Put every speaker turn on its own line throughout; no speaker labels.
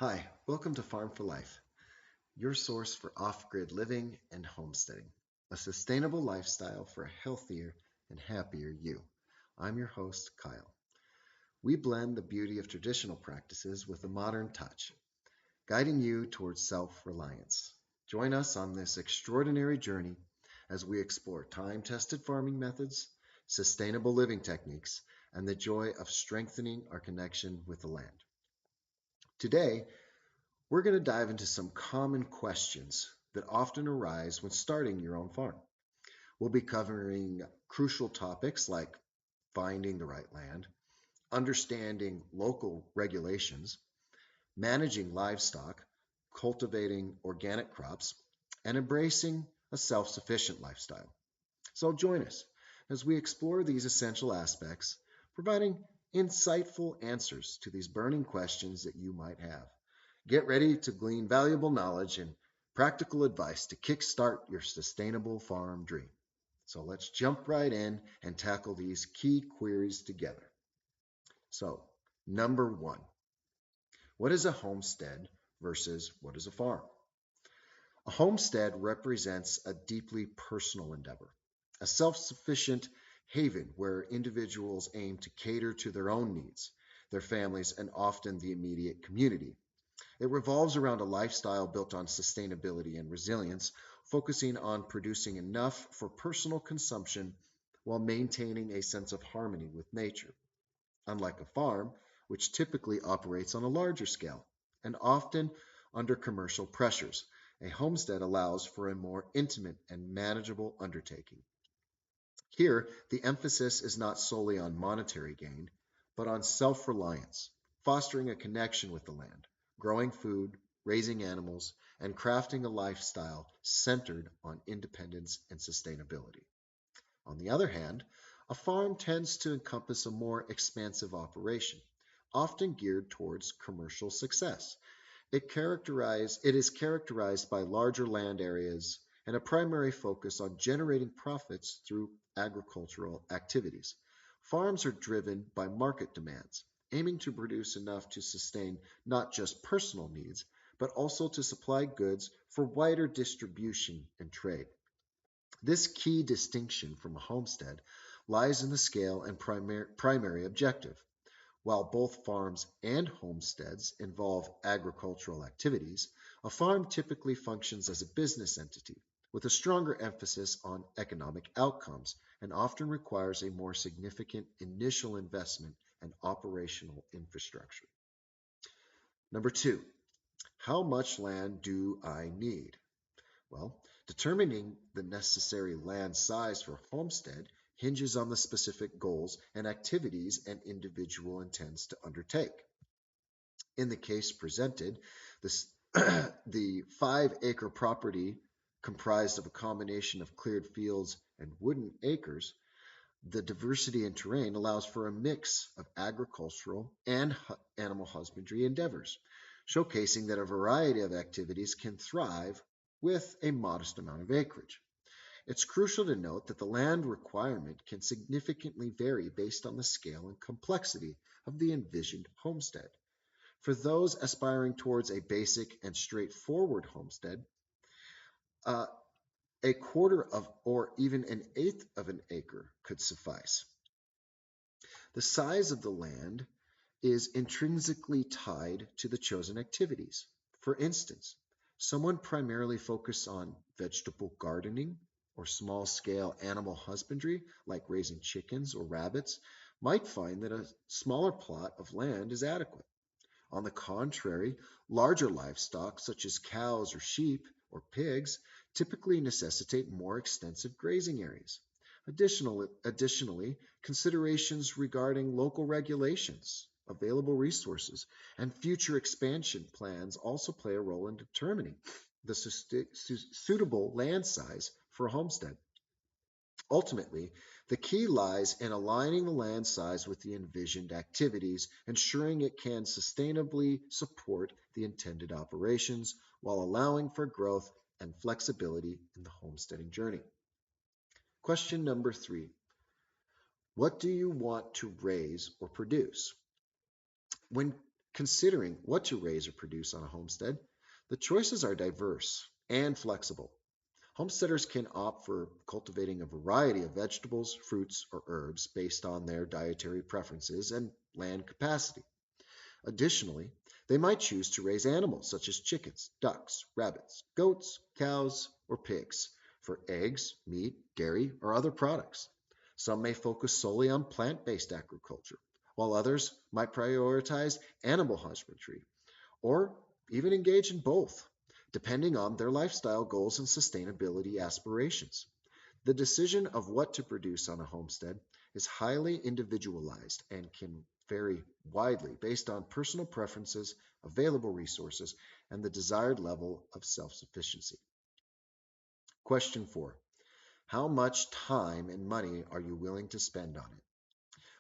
Hi, welcome to Farm for Life, your source for off-grid living and homesteading, a sustainable lifestyle for a healthier and happier you. I'm your host, Kyle. We blend the beauty of traditional practices with a modern touch, guiding you towards self-reliance. Join us on this extraordinary journey as we explore time-tested farming methods, sustainable living techniques, and the joy of strengthening our connection with the land. Today, we're going to dive into some common questions that often arise when starting your own farm. We'll be covering crucial topics like finding the right land, understanding local regulations, managing livestock, cultivating organic crops, and embracing a self-sufficient lifestyle. So join us as we explore these essential aspects, providing insightful answers to these burning questions that you might have. Get ready to glean valuable knowledge and practical advice to kickstart your sustainable farm dream. So let's jump right in and tackle these key queries together. So, number one, what is a homestead versus what is a farm? A homestead represents a deeply personal endeavor, a self-sufficient haven where individuals aim to cater to their own needs, their families, and often the immediate community. It revolves around a lifestyle built on sustainability and resilience, focusing on producing enough for personal consumption while maintaining a sense of harmony with nature. Unlike a farm, which typically operates on a larger scale and often under commercial pressures, a homestead allows for a more intimate and manageable undertaking. Here, the emphasis is not solely on monetary gain, but on self-reliance, fostering a connection with the land, growing food, raising animals, and crafting a lifestyle centered on independence and sustainability. On the other hand, a farm tends to encompass a more expansive operation, often geared towards commercial success. It is characterized by larger land areas and a primary focus on generating profits through agricultural activities. Farms are driven by market demands, aiming to produce enough to sustain not just personal needs, but also to supply goods for wider distribution and trade. This key distinction from a homestead lies in the scale and primary objective. While both farms and homesteads involve agricultural activities, a farm typically functions as a business entity with a stronger emphasis on economic outcomes and often requires a more significant initial investment and operational infrastructure. Number two, how much land do I need? Well, determining the necessary land size for a homestead hinges on the specific goals and activities an individual intends to undertake. In the case presented, this, the 5-acre property comprised of a combination of cleared fields and wooden acres, the diversity in terrain allows for a mix of agricultural and animal husbandry endeavors, showcasing that a variety of activities can thrive with a modest amount of acreage. It's crucial to note that the land requirement can significantly vary based on the scale and complexity of the envisioned homestead. For those aspiring towards a basic and straightforward homestead, uh, a quarter of or even an eighth of an acre could suffice. The size of the land is intrinsically tied to the chosen activities. For instance, someone primarily focused on vegetable gardening or small scale animal husbandry, like raising chickens or rabbits, might find that a smaller plot of land is adequate. On the contrary, larger livestock, such as cows or sheep or pigs, typically necessitate more extensive grazing areas. Additionally, considerations regarding local regulations, available resources, and future expansion plans also play a role in determining the suitable land size for a homestead. Ultimately, the key lies in aligning the land size with the envisioned activities, ensuring it can sustainably support the intended operations while allowing for growth and flexibility in the homesteading journey. Question number three, what do you want to raise or produce? When Considering what to raise or produce on a homestead, the choices are diverse and flexible. Homesteaders can opt for cultivating a variety of vegetables, fruits, or herbs based on their dietary preferences and land capacity. Additionally, they might choose to raise animals such as chickens, ducks, rabbits, goats, cows, or pigs for eggs, meat, dairy, or other products. Some may focus solely on plant-based agriculture, while others might prioritize animal husbandry or even engage in both, depending on their lifestyle goals and sustainability aspirations. The decision of what to produce on a homestead is highly individualized and can vary widely based on personal preferences, available resources, and the desired level of self-sufficiency. Question 4. How much time and money are you willing to spend on it?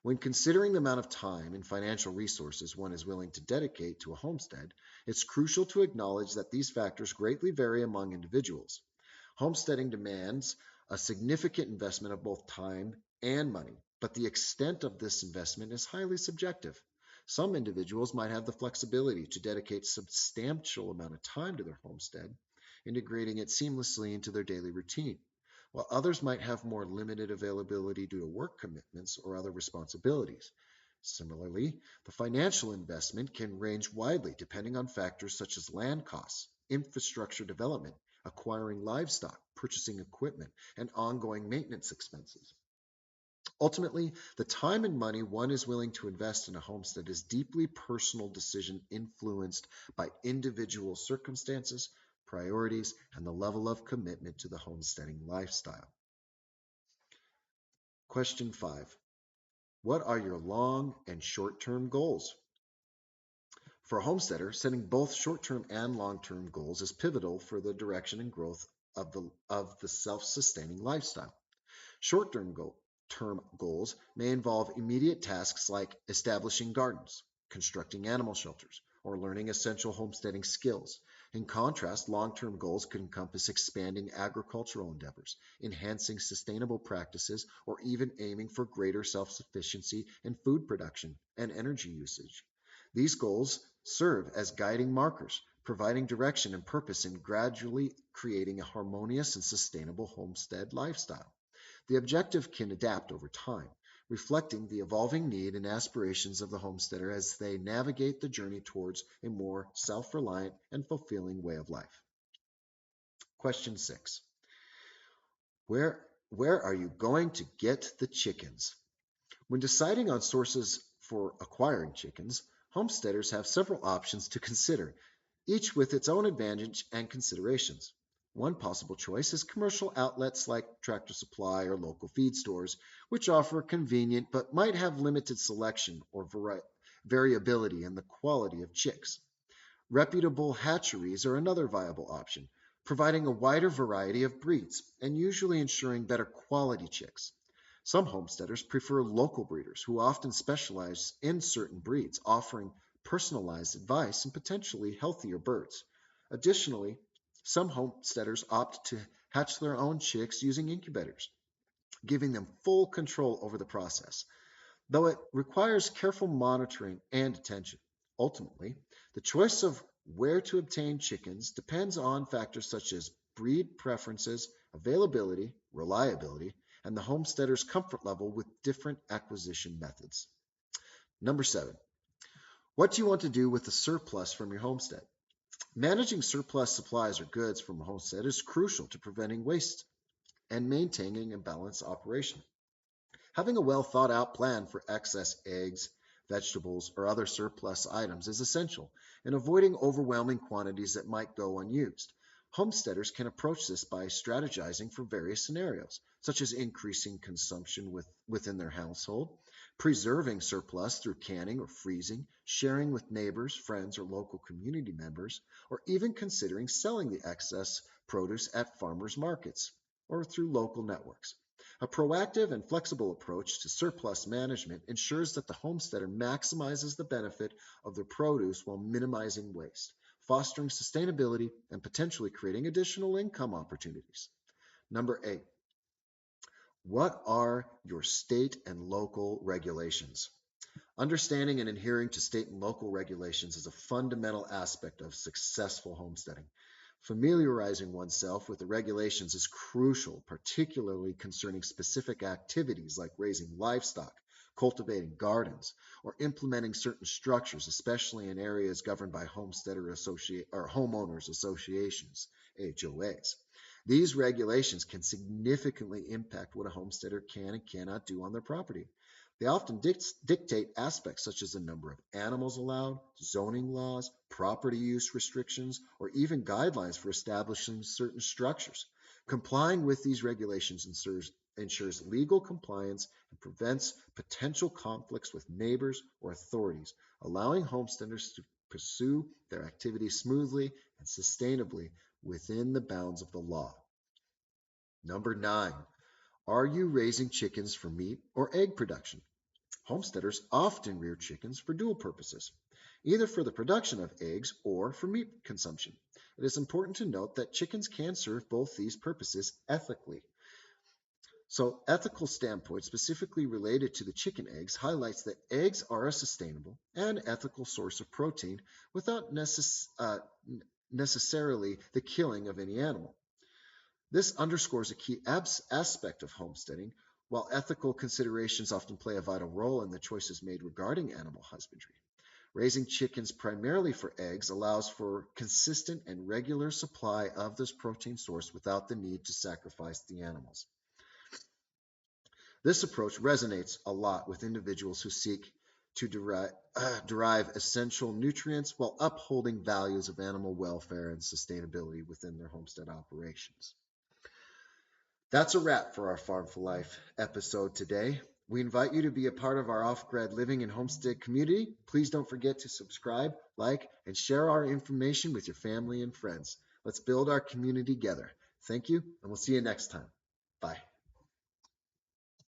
When considering the amount of time and financial resources one is willing to dedicate to a homestead, it's crucial to acknowledge that these factors greatly vary among individuals. Homesteading demands a significant investment of both time and money, but the extent of this investment is highly subjective. Some individuals might have the flexibility to dedicate substantial amount of time to their homestead, integrating it seamlessly into their daily routine, while others might have more limited availability due to work commitments or other responsibilities. Similarly, the financial investment can range widely depending on factors such as land costs, infrastructure development, acquiring livestock, purchasing equipment, and ongoing maintenance expenses. Ultimately, the time and money one is willing to invest in a homestead is deeply personal decision influenced by individual circumstances, priorities, and the level of commitment to the homesteading lifestyle. Question 5. What are your long and short-term goals? For a homesteader, setting both short-term and long-term goals is pivotal for the direction and growth of the self-sustaining lifestyle. Short-term goals may involve immediate tasks like establishing gardens, constructing animal shelters, or learning essential homesteading skills. In contrast, long-term goals could encompass expanding agricultural endeavors, enhancing sustainable practices, or even aiming for greater self-sufficiency in food production and energy usage. These goals serve as guiding markers, providing direction and purpose in gradually creating a harmonious and sustainable homestead lifestyle. The objective can adapt over time, reflecting the evolving need and aspirations of the homesteader as they navigate the journey towards a more self-reliant and fulfilling way of life. Question 6. Where are you going to get the chickens? When deciding on sources for acquiring chickens, homesteaders have several options to consider, each with its own advantage and considerations. One possible choice is commercial outlets like Tractor Supply or local feed stores, which offer convenient but might have limited selection or variability in the quality of chicks. Reputable hatcheries are another viable option, providing a wider variety of breeds and usually ensuring better quality chicks. Some homesteaders prefer local breeders who often specialize in certain breeds, offering personalized advice and potentially healthier birds. Additionally, some homesteaders opt to hatch their own chicks using incubators, giving them full control over the process, though it requires careful monitoring and attention. Ultimately, the choice of where to obtain chickens depends on factors such as breed preferences, availability, reliability, and the homesteader's comfort level with different acquisition methods. Number 7. What do you want to do with the surplus from your homestead? Managing surplus supplies or goods from a homestead is crucial to preventing waste and maintaining a balanced operation. Having a well thought out plan for excess eggs, vegetables, or other surplus items is essential in avoiding overwhelming quantities that might go unused. Homesteaders can approach this by strategizing for various scenarios, such as increasing consumption within their household, preserving surplus through canning or freezing, sharing with neighbors, friends, or local community members, or even considering selling the excess produce at farmers markets or through local networks. A proactive and flexible approach to surplus management ensures that the homesteader maximizes the benefit of their produce while minimizing waste, fostering sustainability and potentially creating additional income opportunities. Number 8. What are your state and local regulations? Understanding and adhering to state and local regulations is a fundamental aspect of successful homesteading. Familiarizing oneself with the regulations is crucial, particularly concerning specific activities like raising livestock, cultivating gardens, or implementing certain structures, especially in areas governed by homeowners associations, HOAs. These regulations can significantly impact what a homesteader can and cannot do on their property. They often dictate aspects such as the number of animals allowed, zoning laws, property use restrictions, or even guidelines for establishing certain structures. Complying with these regulations ensures legal compliance and prevents potential conflicts with neighbors or authorities, allowing homesteaders to pursue their activities smoothly and sustainably within the bounds of the law. Number 9. Are you raising chickens for meat or egg production? Homesteaders often rear chickens for dual purposes, either for the production of eggs or for meat consumption. It is important to note that chickens can serve both these purposes ethically. So, ethical standpoint specifically related to the chicken eggs highlights that eggs are a sustainable and ethical source of protein without necessarily the killing of any animal. This underscores a key aspect of homesteading. While ethical considerations often play a vital role in the choices made regarding animal husbandry, raising chickens primarily for eggs allows for consistent and regular supply of this protein source without the need to sacrifice the animals. This approach resonates a lot with individuals who seek to derive essential nutrients while upholding values of animal welfare and sustainability within their homestead operations. That's a wrap for our Farm for Life episode today. We invite you to be a part of our off-grid living and homestead community. Please don't forget to subscribe, like, and share our information with your family and friends. Let's build our community together. Thank you, and we'll see you next time. Bye.